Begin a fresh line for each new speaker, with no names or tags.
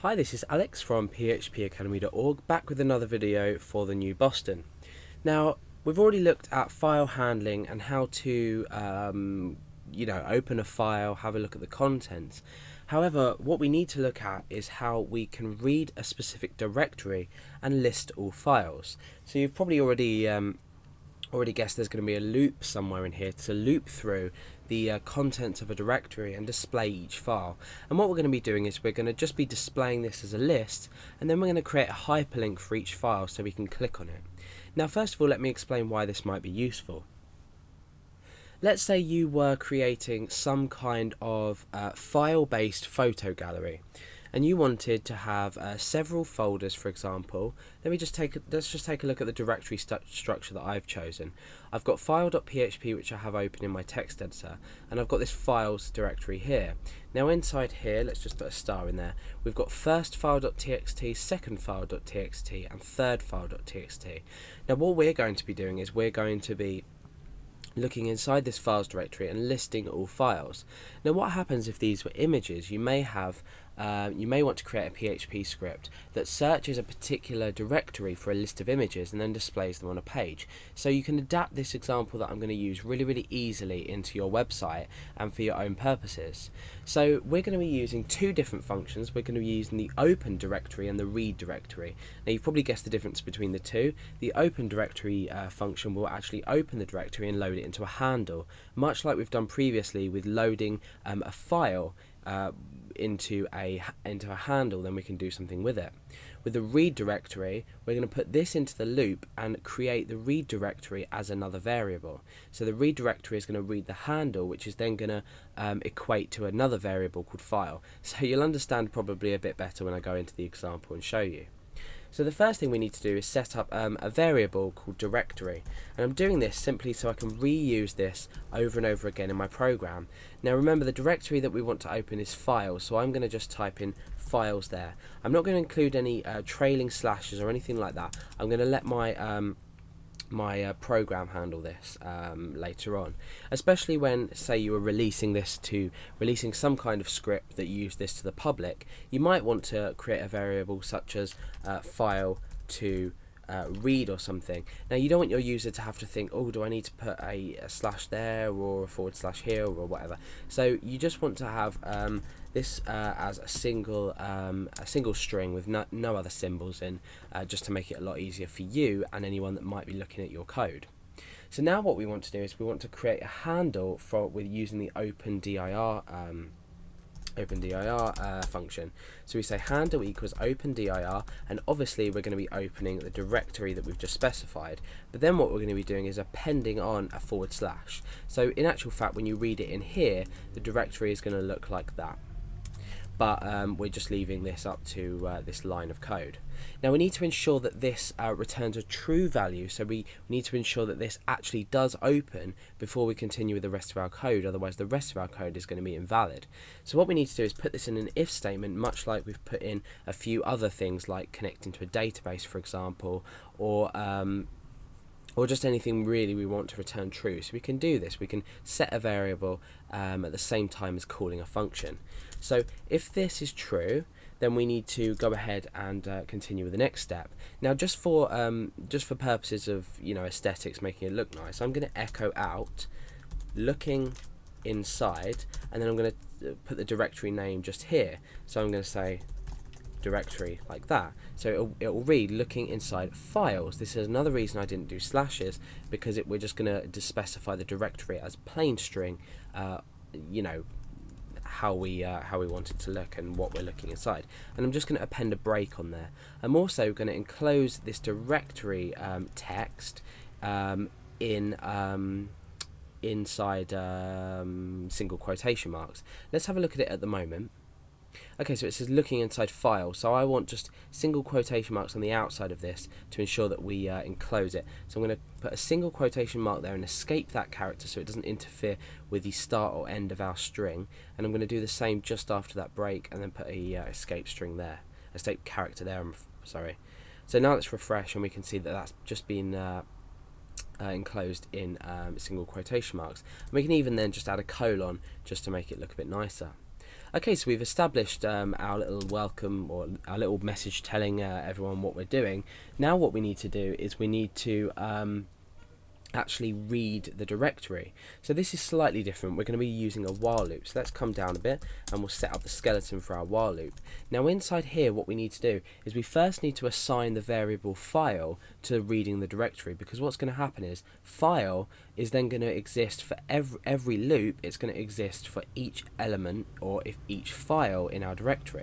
Hi, this is Alex from phpacademy.org, back with another video for the new Boston. Now, we've already looked at file handling and how to, open a file, have a look at the contents. However, what we need to look at is how we can read a specific directory and list all files. So you've probably already guessed there's going to be a loop somewhere in here to loop through the contents of a directory and display each file. And what we're going to be doing is we're going to just be displaying this as a list, and then we're going to create a hyperlink for each file so we can click on it. Now, first of all, let me explain why this might be useful. Let's say you were creating some kind of file-based photo gallery, and you wanted to have several folders, for example. Let's just take a look at the directory structure that I've chosen. I've got file.php, which I have open in my text editor, and I've got this files directory here. Now inside here, let's just put a star in there, we've got first file.txt, second file.txt, and third file.txt. Now what we're going to be doing is we're going to be looking inside this files directory and listing all files. Now what happens if these were images? You may want to create a PHP script that searches a particular directory for a list of images and then displays them on a page. So you can adapt this example that I'm going to use really easily into your website and for your own purposes. So we're going to be using two different functions. We're going to be using the open directory and the read directory. Now you've probably guessed the difference between the two. The open directory function will actually open the directory and load it into a handle, much like we've done previously with loading a file into a handle. Then we can do something with it. With the read directory, we're going to put this into the loop and create the read directory as another variable. So the read directory is going to read the handle, which is then going to equate to another variable called file. So you'll understand probably a bit better when I go into the example and show you. So the first thing we need to do is set up a variable called directory, and I'm doing this simply so I can reuse this over and over again in my program. Now remember, the directory that we want to open is files, so I'm going to just type in files there. I'm not going to include any trailing slashes or anything like that. I'm going to let my program handle this later on, especially when, say, you were releasing some kind of script that used this to the public. You might want to create a variable such as file to read or something. Now you don't want your user to have to think, oh, do I need to put a slash there or a forward slash here or whatever. So you just want to have this as a single string with no other symbols in, just to make it a lot easier for you and anyone that might be looking at your code. So now what we want to do is we want to create a handle with using the opendir function. So we say handle equals opendir, and obviously we're going to be opening the directory that we've just specified, but then what we're going to be doing is appending on a forward slash. So in actual fact, when you read it in here, the directory is going to look like that, but we're just leaving this up to this line of code. Now we need to ensure that this returns a true value, so we need to ensure that this actually does open before we continue with the rest of our code, otherwise the rest of our code is going to be invalid. So what we need to do is put this in an if statement, much like we've put in a few other things like connecting to a database, for example, or just anything really we want to return true. So we can do this, we can set a variable at the same time as calling a function. So if this is true, then we need to go ahead and continue with the next step. Now just for purposes of aesthetics, making it look nice, I'm going to echo out looking inside, and then I'm going to put the directory name just here. So I'm going to say directory like that, so it will read looking inside files. This is another reason I didn't do slashes, because we're just going to specify the directory as plain string, how we want it to look and what we're looking inside. And I'm just going to append a break on there. I'm also going to enclose this directory text inside single quotation marks. Let's have a look at it at the moment. Okay, so it says looking inside file, so I want just single quotation marks on the outside of this to ensure that we enclose it. So I'm going to put a single quotation mark there and escape that character so it doesn't interfere with the start or end of our string, and I'm going to do the same just after that break and then put a escape character there, I'm sorry. So now let's refresh and we can see that that's just been enclosed in single quotation marks. And we can even then just add a colon just to make it look a bit nicer. Okay, so we've established our little welcome, or our little message telling everyone what we're doing. Now what we need to do is we need to actually read the directory. So this is slightly different. We're going to be using a while loop. So let's come down a bit and we'll set up the skeleton for our while loop. Now inside here what we need to do is we first need to assign the variable file to reading the directory, because what's going to happen is file is then going to exist for every loop. It's going to exist for each element, or if each file in our directory.